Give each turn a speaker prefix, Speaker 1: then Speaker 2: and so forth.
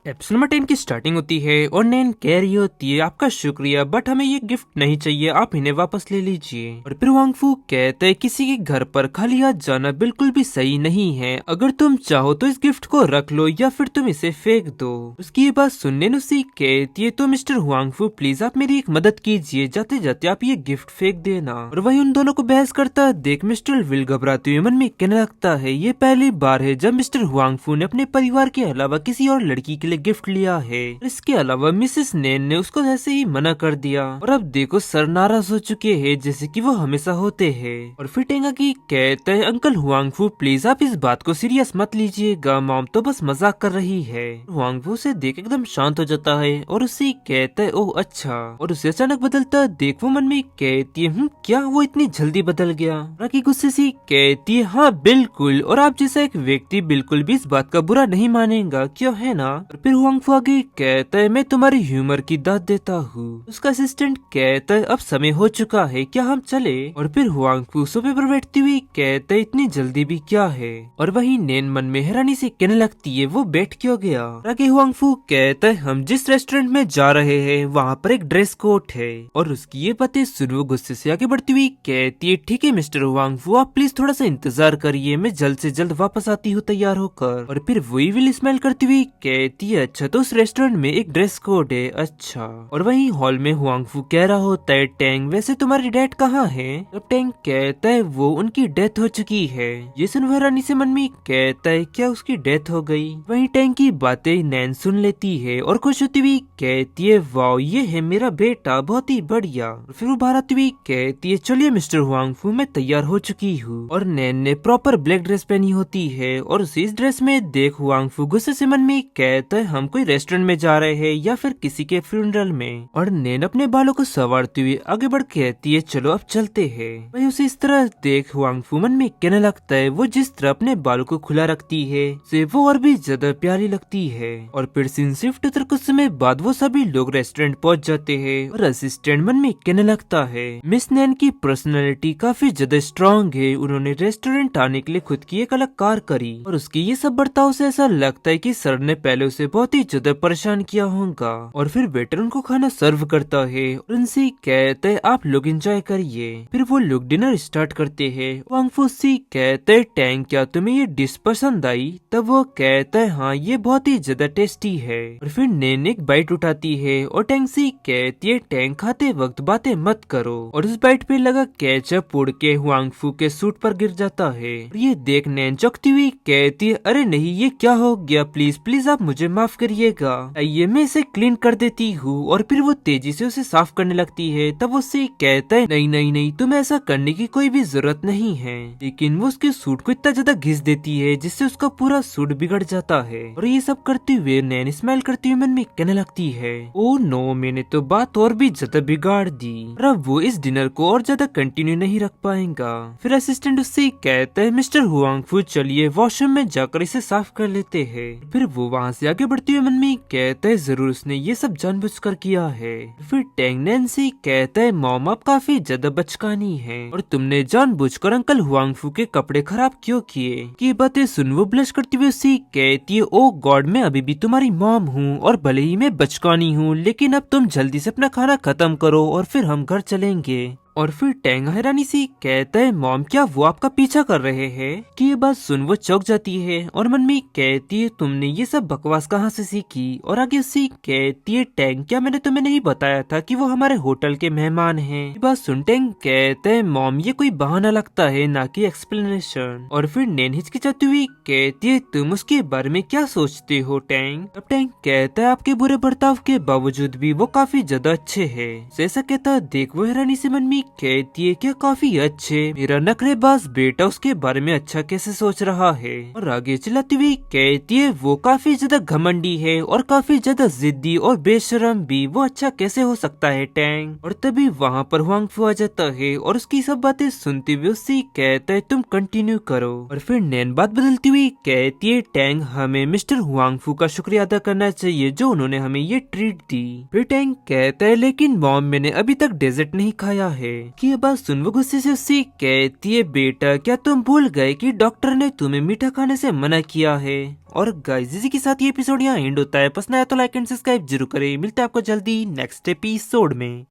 Speaker 1: Episode number 10 की starting होती है और नैन कह रही होती है आपका शुक्रिया बट हमें ये गिफ्ट नहीं चाहिए, आप इन्हें वापस ले लीजिए। और फिर वांगफू कहते हैं किसी के घर पर खाली हाथ जाना बिल्कुल भी सही नहीं है, अगर तुम चाहो तो इस गिफ्ट को रख लो या फिर तुम इसे फेंक दो। उसकी ये बात सुनने नुसी कहती है तो मिस्टर वांगफू प्लीज आप मेरी एक मदद कीजिए, जाते जाते आप ये गिफ्ट फेंक देना। और वही उन दोनों को बहस करता देख मिस्टर विल घबराते हुए मन में कहने लगता है ये पहली बार है जब मिस्टर वांगफू ने अपने परिवार के अलावा किसी और लड़की के लिए गिफ्ट लिया है। इसके अलावा मिसेस नैन ने उसको ऐसे ही मना कर दिया और अब देखो सर नाराज हो चुके हैं जैसे कि वो हमेशा होते हैं। और फिर टेंगा की कहते हैं अंकल हुआंगफू प्लीज आप इस बात को सीरियस मत लीजिएगा, मॉम तो बस मजाक कर रही है। हुआंगफू से देख एकदम शांत हो जाता है और उसे कहता है ओह अच्छा। और उसे अचानक बदलता देख वो मन में कहती है क्या वो इतनी जल्दी बदल गया। राकी गुस्से से कहती है हाँ बिल्कुल, और आप जैसा एक व्यक्ति बिल्कुल भी इस बात का बुरा नहीं मानेगा क्यों है ना। और फिर हुआंगफू आगे कहता है मैं तुम्हारी ह्यूमर की दाद देता हूँ। उसका असिस्टेंट कहता है अब समय हो चुका है क्या हम चले। और फिर हुआंगफू सोफे पर बैठती हुई कहता है इतनी जल्दी भी क्या है। और वही नैन मन में हैरानी से कहने लगती है वो बैठ क्यों गया। आगे हुआंगफू कहता है हम जिस रेस्टोरेंट में जा रहे हैं वहाँ पर एक ड्रेस कोड है। और उसकी ये बातें सुन वो गुस्से से आगे बढ़ती हुई कहती है ठीक है मिस्टर हुआंगफू आप प्लीज थोड़ा सा इंतजार करिए, मैं जल्द से जल्द वापस आती हूँ तैयार होकर। और फिर वही विल स्माइल करती हुई कहती है अच्छा तो उस रेस्टोरेंट में एक ड्रेस कोड है अच्छा। और वही हॉल में हुआंगफू कह रहा होता है टैंग वैसे तुम्हारी डैड कहाँ है। अब टैंग कहता है वो उनकी डेथ हो चुकी है। ये सुन हैरानी से मन में कहता है क्या उसकी डेथ हो गई। वही टैंग की बातें नैन सुन लेती है और खुश होती हुई कहती है वाओ ये है मेरा बेटा बहुत ही बढ़िया। फिर वो बाहर आती हुई कहती है चलिए मिस्टर हुआंगफू मैं तैयार हो चुकी हूँ। और नैन ने प्रॉपर ब्लैक ड्रेस पहनी होती है और उसे इस ड्रेस में देख हुआंगफू गुस्से से मन में कहता है हम कोई रेस्टोरेंट में जा रहे हैं या फिर किसी के फ्यूनरल में। और नैन अपने बालों को संवारते हुए आगे बढ़ कहती है चलो अब चलते हैं। वही उसे इस तरह देख हुआंगफू मन में कहने लगता है वो जिस तरह अपने बालों को खुला रखती है से वो और भी ज्यादा प्यारी लगती है। और फिर सीन शिफ्ट होकर कुछ समय बाद वो सभी लोग रेस्टोरेंट पहुंच जाते हैं और असिस्टेंट मन में कहने लगता है मिस नैन की पर्सनैलिटी काफी ज्यादा स्ट्रॉन्ग है, उन्होंने रेस्टोरेंट आने के लिए खुद की एक अलग कार करी। और उसकी ये सब बर्ताव से ऐसा लगता है कि सर ने पहले उसे बहुत ही ज्यादा परेशान किया होगा। और फिर वेटर उनको खाना सर्व करता है और उनसे कहता है आप लोग एंजॉय करिए। फिर वो लोग डिनर स्टार्ट करते हैं। वांगफू से कहते है टैंग क्या तुम्हें ये डिश पसंद आई। तब वो कहता है हाँ ये बहुत ही ज्यादा टेस्टी है। और फिर नैन एक बाइट उठाती है और टैंग से कहती है टैंग खाते वक्त बातें मत करो। और उस बाइट पे लगा केचप उड़ के वांगफू के सूट पर गिर जाता है। और ये देख नैन चौंकती हुई कहती है अरे नहीं ये क्या हो गया, प्लीज प्लीज आप मुझे माफ करिएगा, आइए मैं इसे क्लीन कर देती हूँ। और फिर वो तेजी से उसे साफ करने लगती है। तब वो उससे कहता है नहीं नहीं नहीं तुम्हें ऐसा करने की कोई भी जरूरत नहीं है। लेकिन वो उसके सूट को इतना ज्यादा घिस देती है जिससे उसका पूरा सूट बिगड़ जाता है। और ये सब करते हुए नैन स्माइल करती हुई मन में कहने लगती है ओ नो मैंने तो बात और भी ज्यादा बिगाड़ दी। और अब वो इस डिनर को और ज्यादा कंटिन्यू नहीं रख पाएगा। फिर असिस्टेंट उससे कहता है मिस्टर हुआंगफू चलिए वॉशरूम में जाकर इसे साफ कर लेते हैं। फिर वो वहाँ से आगे बढ़ते हुए मन में कहता है जरूर उसने ये सब जानबूझकर किया है। फिर टैंग नैन से कहता है मॉम आप काफी ज्यादा बचकानी है और तुमने जानबूझकर अंकल हुआंगफू के कपड़े खराब क्यों किए। की बातें सुन वो ब्लश करती हुई उससे कहती है ओ गॉड मैं अभी भी तुम्हारी मॉम हूँ और भले ही मैं बचकानी हूँ लेकिन अब तुम जल्दी से अपना खाना खत्म करो और फिर हम घर चलेंगे। और फिर टैंग हैरानी से कहता है मॉम क्या वो आपका पीछा कर रहे हैं। कि ये बात सुन वो चौंक जाती है और मन में कहती है तुमने ये सब बकवास कहाँ से सीखी। और आगे उससे कहती है टैंग क्या मैंने तुम्हें नहीं बताया था कि वो हमारे होटल के मेहमान हैं। ये बात सुन टैंग कहते है मॉम ये कोई बहाना लगता है ना कि एक्सप्लेनेशन। और फिर नैन हिचकिचाती हुई कहती है तुम उसके बारे में क्या सोचते हो टैंग। अब टैंग कहता है आपके बुरे बर्ताव के बावजूद भी वो काफी ज्यादा अच्छे है। जैसा कहता देख वो हैरानी से मन में कहती है क्या काफी अच्छे, मेरा नखरेबाज बेटा उसके बारे में अच्छा कैसे सोच रहा है। और आगे चलाती हुई कहती है वो काफी ज्यादा घमंडी है और काफी ज्यादा जिद्दी और बेशरम भी, वो अच्छा कैसे हो सकता है टैंग। और तभी वहाँ पर हुआंगफू आ जाता है और उसकी सब बातें सुनते हुए उससे कहता है तुम कंटिन्यू करो। और फिर नैन बात बदलती हुई कहती है टैंग हमें मिस्टर हुआंगफू का शुक्रिया अदा करना चाहिए जो उन्होंने हमें ये ट्रीट दी। फिर टैंग कहता है लेकिन मॉम मैंने अभी तक डेजर्ट नहीं खाया है। कि ये बात सुन वो गुस्से से उससे कहती है, बेटा क्या तुम भूल गए कि डॉक्टर ने तुम्हें मीठा खाने से मना किया है। और गाइस इसी के साथ ये एपिसोड यहाँ एंड होता है। पसंद आया तो लाइक एंड सब्सक्राइब जरूर करें। मिलते हैं आपको जल्दी नेक्स्ट एपिसोड में।